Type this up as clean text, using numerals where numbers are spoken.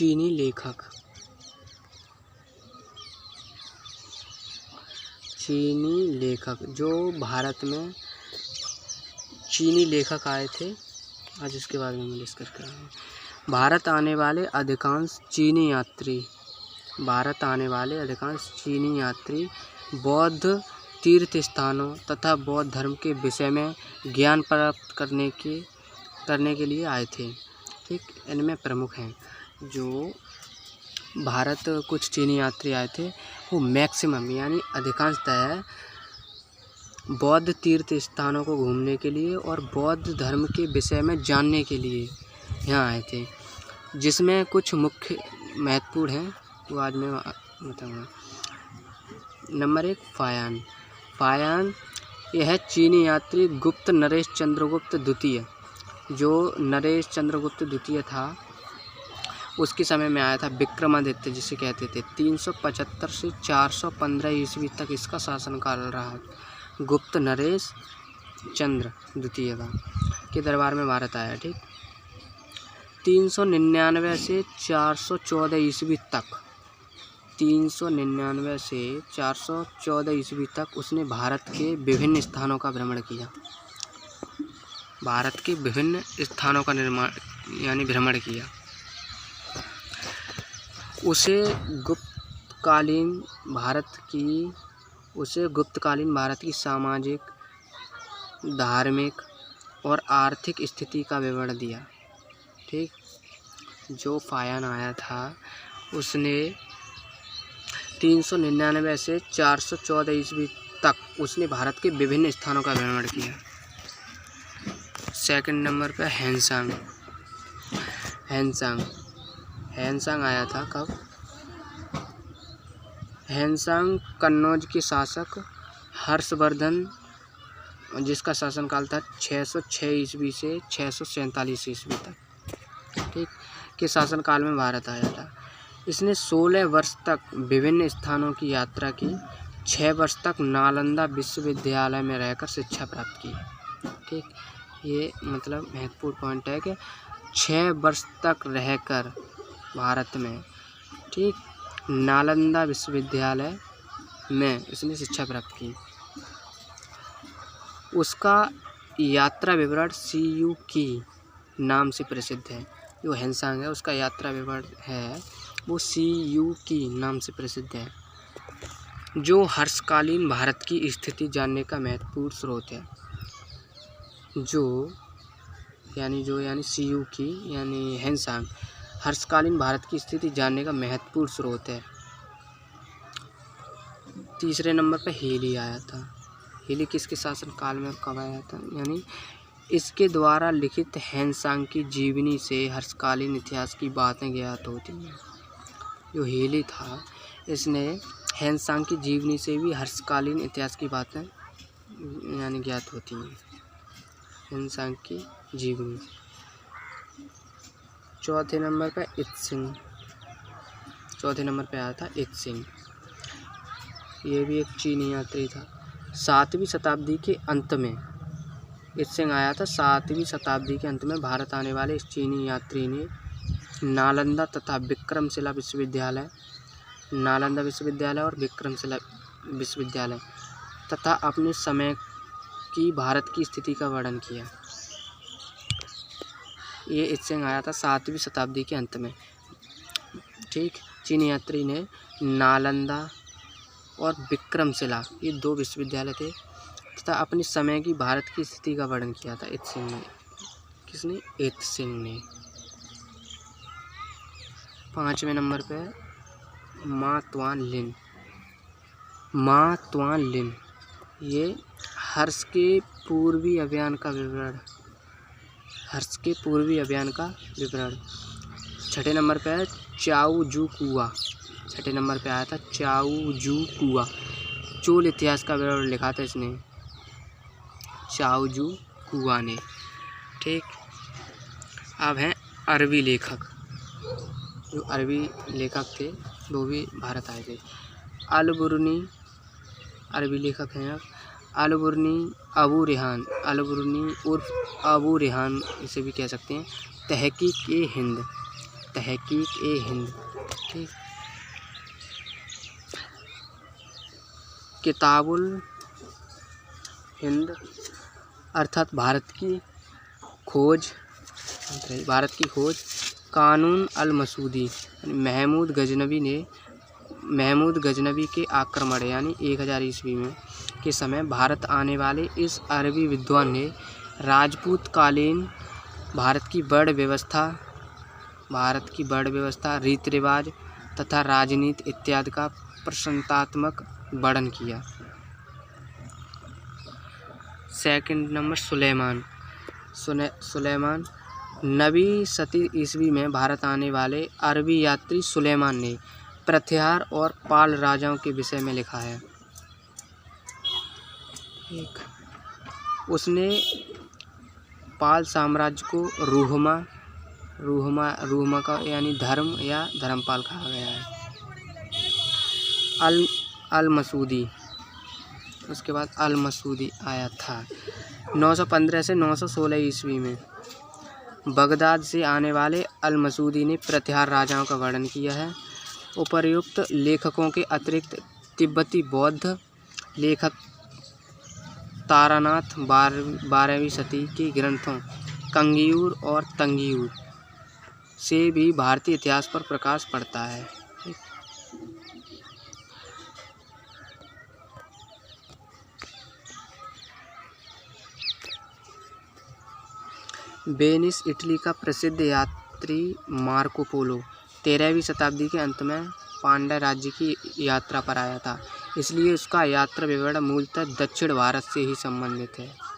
चीनी लेखक। चीनी लेखक जो भारत में चीनी लेखक आए थे, आज इसके बारे में डिस्कस करेंगे। भारत आने वाले अधिकांश चीनी यात्री बौद्ध तीर्थ स्थानों तथा बौद्ध धर्म के विषय में ज्ञान प्राप्त करने के लिए आए थे। ठीक, इनमें प्रमुख हैं जो भारत कुछ चीनी यात्री आए थे, वो मैक्सिमम यानी अधिकांशतः बौद्ध तीर्थ स्थानों को घूमने के लिए और बौद्ध धर्म के विषय में जानने के लिए यहाँ आए थे, जिसमें कुछ मुख्य महत्वपूर्ण हैं तो आज मैं बताऊँगा। नंबर 1, फायान यह चीनी यात्री गुप्त नरेश चंद्रगुप्त द्वितीय, जो नरेश चंद्रगुप्त द्वितीय था उसके समय में आया था। विक्रमादित्य जिसे कहते थे, 375 से 415 ईस्वी तक इसका शासनकाल रहा। गुप्त नरेश चंद्र द्वितीय के दरबार में भारत आया। ठीक, 399 से 414 ईस्वी तक, 399 से 414 ईस्वी तक उसने भारत के विभिन्न स्थानों का भ्रमण किया। भारत के विभिन्न स्थानों का भ्रमण किया। उसे गुप्तकालीन भारत की सामाजिक, धार्मिक और आर्थिक स्थिति का विवरण दिया। ठीक, जो फायान आया था उसने 399 से 414 ईस्वी तक उसने भारत के विभिन्न स्थानों का भ्रमण किया। सेकंड नंबर पे हैनसांग आया था। कब? हैनसांग कन्नौज के शासक हर्षवर्धन, जिसका शासनकाल था 606 ईस्वी से 647 ईस्वी तक, ठीक, के शासनकाल में भारत आया था। इसने 16 वर्ष तक विभिन्न स्थानों की यात्रा की। 6 वर्ष तक नालंदा विश्वविद्यालय में रहकर शिक्षा प्राप्त की। ठीक, ये मतलब महत्वपूर्ण पॉइंट है कि 6 वर्ष तक रहकर भारत में, ठीक, नालंदा विश्वविद्यालय में इसने शिक्षा प्राप्त की। उसका यात्रा विवरण CU की नाम से प्रसिद्ध है। जो हैनसांग है उसका यात्रा विवरण है वो CU की नाम से प्रसिद्ध है, जो हर्षकालीन भारत की स्थिति जानने का महत्वपूर्ण स्रोत है। यानी CU की यानी हैनसांग हर्षकालीन भारत की स्थिति जानने का महत्वपूर्ण स्रोत है। तीसरे नंबर पर हेली आया था। हेली किसके शासनकाल में कब आया था? यानी इसके द्वारा लिखित हैनसांग की जीवनी से हर्षकालीन इतिहास की बातें ज्ञात होती हैं। जो हेली था इसने हैनसांग की जीवनी से भी हर्षकालीन इतिहास की बातें यानी ज्ञात होती हैं। हैनसांग की जीवनी। चौथे नंबर पे आया था इत्सिंग। ये भी एक चीनी यात्री था। 7वीं शताब्दी के अंत में इत्सिंग आया था। 7वीं शताब्दी के अंत में भारत आने वाले इस चीनी यात्री ने नालंदा तथा विक्रमशिला विश्वविद्यालय और विक्रमशिला विश्वविद्यालय तथा अपने समय की भारत की स्थिति का वर्णन किया। ये इत्सिंग आया था 7वीं शताब्दी के अंत में। ठीक, चीनी यात्री ने नालंदा और विक्रमशिला, ये 2 विश्वविद्यालय थे, तथा अपने समय की भारत की स्थिति का वर्णन किया था इत्सिंग ने। किसने? इत्सिंग ने। 5वें नंबर पे मा तुआन लिन। ये हर्ष के पूर्वी अभियान का विवरण। 6ठे नंबर पे है चाउ जू कुआ। 6ठे नंबर पे आया था चाउ जू कुआ। चोल इतिहास का विवरण लिखा था इसने, चाउ जू कुआ ने। ठीक, अब हैं अरबी लेखक। जो अरबी लेखक थे वो भी भारत आए थे। अल-बुरनी अरबी लेखक हैं। अल-बुरनी उर्फ अबू रेहान इसे भी कह सकते हैं। तहकीक-ए-हिंद तहकीक-ए-हिंद। ठीक, किताबुल हिंद अर्थात भारत की खोज, कानून अल मसूदी, महमूद गजनबी के आक्रमण यानी 1000 ईस्वी में के समय भारत आने वाले इस अरबी विद्वान ने राजपूत कालीन भारत की वर्ण व्यवस्था, रीति रिवाज तथा राजनीति इत्यादि का प्रशंसात्मक वर्णन किया। Second number Sulaiman. 9वीं शती ईस्वी में भारत आने वाले अरबी यात्री सुलेमान ने प्रत्याहार और पाल राजाओं के विषय में लिखा है। उसने पाल साम्राज्य को रूहमा का यानी धर्म या धर्मपाल कहा गया है। अल मसूदी, उसके बाद अल मसूदी आया था 915 से 916 ईस्वी में। बगदाद से आने वाले अल मसूदी ने प्रत्याहार राजाओं का वर्णन किया है। उपर्युक्त लेखकों के अतिरिक्त तिब्बती बौद्ध लेखक तारानाथ 12वीं शती के ग्रंथों कंगियूर और तंगियूर से भी भारतीय इतिहास पर प्रकाश पड़ता है। वेनिस इटली का प्रसिद्ध यात्री मार्को पोलो 13वीं शताब्दी के अंत में पांड्य राज्य की यात्रा पर आया था, इसलिए उसका यात्रा विवरण मूलतः दक्षिण भारत से ही संबंधित है।